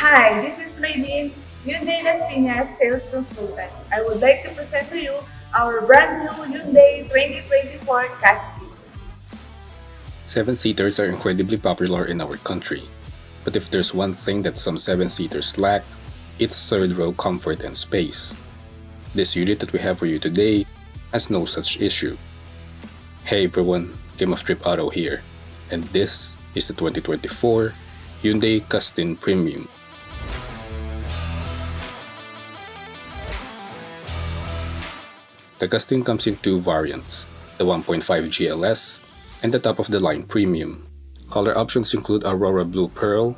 Hi, this is Raylene, Hyundai Las Piñas sales consultant. I would like to present to you our brand new Hyundai 2024 Custin. Seven-seaters are incredibly popular in our country, but if there's one thing that some seven-seaters lack, it's third-row comfort and space. This unit that we have for you today has no such issue. Hey everyone, Game of Trip Auto here, and this is the 2024 Hyundai Custin Premium. The Custin comes in two variants, the 1.5 GLS and the top-of-the-line Premium. Color options include Aurora Blue Pearl,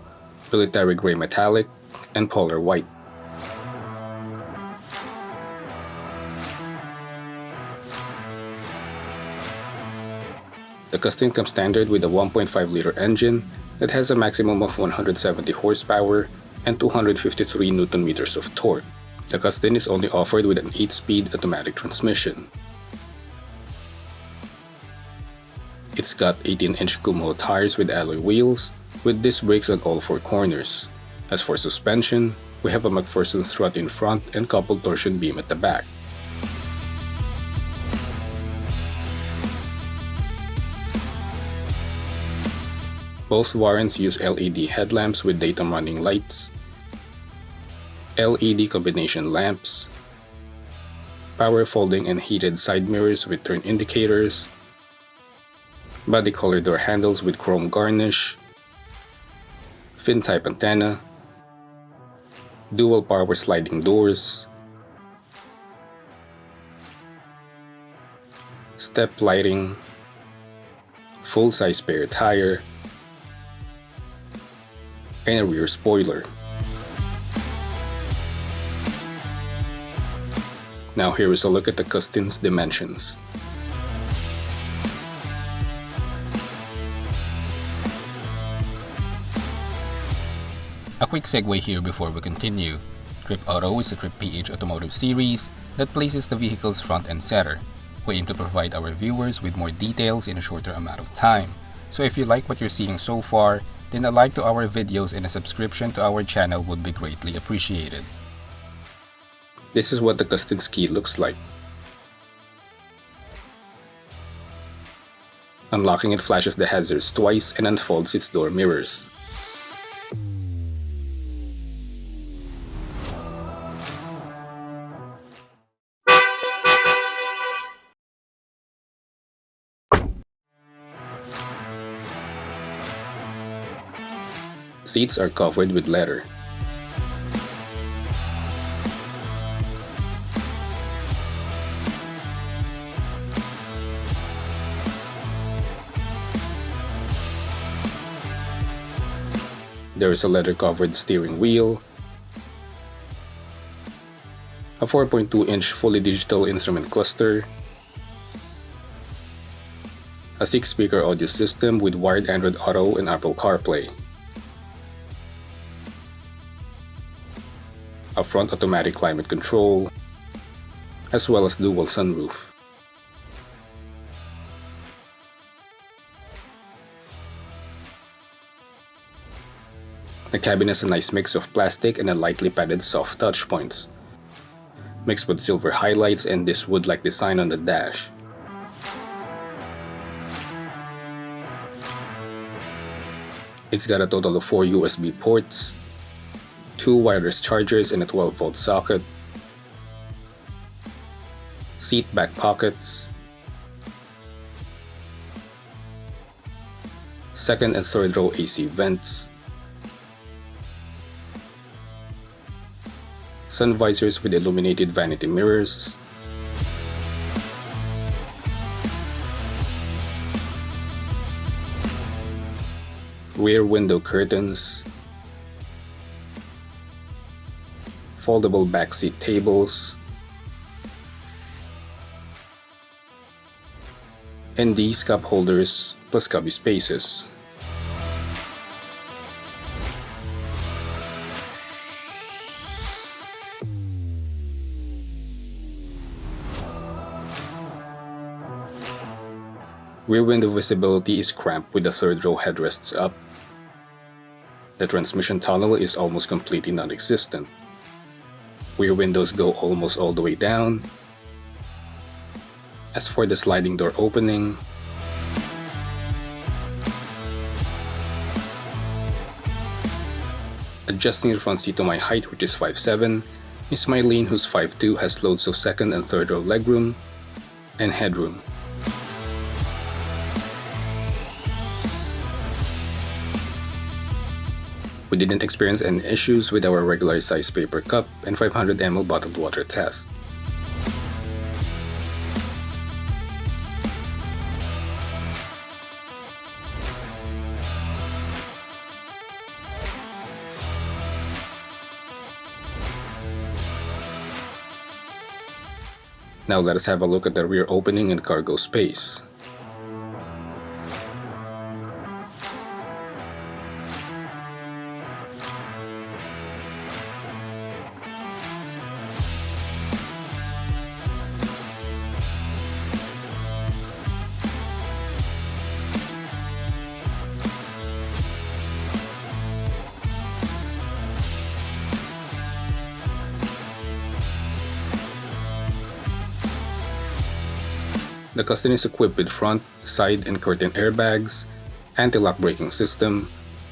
Military Gray Metallic, and Polar White. The Custin comes standard with a 1.5-liter engine that has a maximum of 170 horsepower and 253 Nm of torque. The Custin is only offered with an 8-speed automatic transmission. It's got 18-inch Kumho tires with alloy wheels, with disc brakes on all four corners. As for suspension, we have a McPherson strut in front and coupled torsion beam at the back. Both variants use LED headlamps with daytime running lights, LED combination lamps, power folding and heated side mirrors with turn indicators, body color door handles with chrome garnish, fin-type antenna, dual power sliding doors, step lighting, full-size spare tire, and a rear spoiler. Now here is a look at the Custin's dimensions. A quick segue here before we continue. Trip Auto is a Trip PH automotive series that places the vehicle's front and center. We aim to provide our viewers with more details in a shorter amount of time. So if you like what you're seeing so far, then a like to our videos and a subscription to our channel would be greatly appreciated. This is what the Custin's key looks like. Unlocking it flashes the hazards twice and unfolds its door mirrors. Seats are covered with leather. There is a leather-covered steering wheel, a 4.2-inch fully digital instrument cluster, a 6-speaker audio system with wired Android Auto and Apple CarPlay, a front automatic climate control, as well as dual sunroof. The cabin has a nice mix of plastic and a lightly padded soft touch points, mixed with silver highlights and this wood-like design on the dash. It's got a total of 4 USB ports, 2 wireless chargers and a 12-volt socket, seat back pockets, second and third row AC vents, sun visors with illuminated vanity mirrors, rear window curtains, foldable backseat tables, and these cup holders plus cubby spaces. Rear window visibility is cramped with the third row headrests up. The transmission tunnel is almost completely non-existent. Rear windows go almost all the way down. As for the sliding door opening, adjusting the front seat to my height, which is 5'7", Miss Mylene, who's 5'2", has loads of second and third row legroom and headroom. We didn't experience any issues with our regular size paper cup and 500 ml bottled water test. Now let us have a look at the rear opening and cargo space. The Custin is equipped with front, side, and curtain airbags, anti-lock braking system,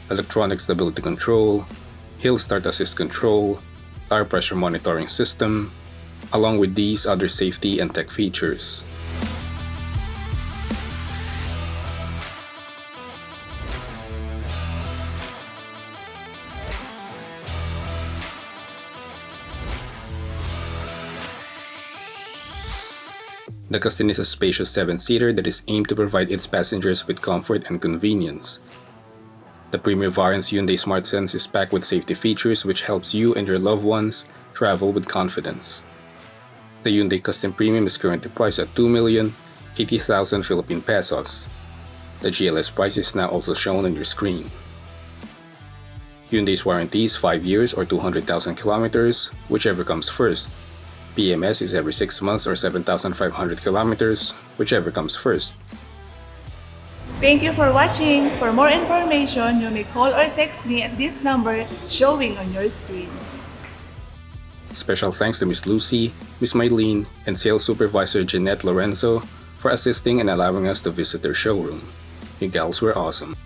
electronic stability control, hill start assist control, tire pressure monitoring system, along with these other safety and tech features. The Custin is a spacious 7-seater that is aimed to provide its passengers with comfort and convenience. The premium variant's Hyundai SmartSense is packed with safety features which helps you and your loved ones travel with confidence. The Hyundai Custin Premium is currently priced at 2,080,000 Philippine pesos. The GLS price is now also shown on your screen. Hyundai's warranty is 5 years or 200,000 kilometers, whichever comes first. PMS is every 6 months or 7,500 kilometers, whichever comes first. Thank you for watching. For more information, you may call or text me at this number showing on your screen. Special thanks to Miss Lucy, Miss Mylene, and Sales Supervisor Jeanette Lorenzo for assisting and allowing us to visit their showroom. You gals were awesome.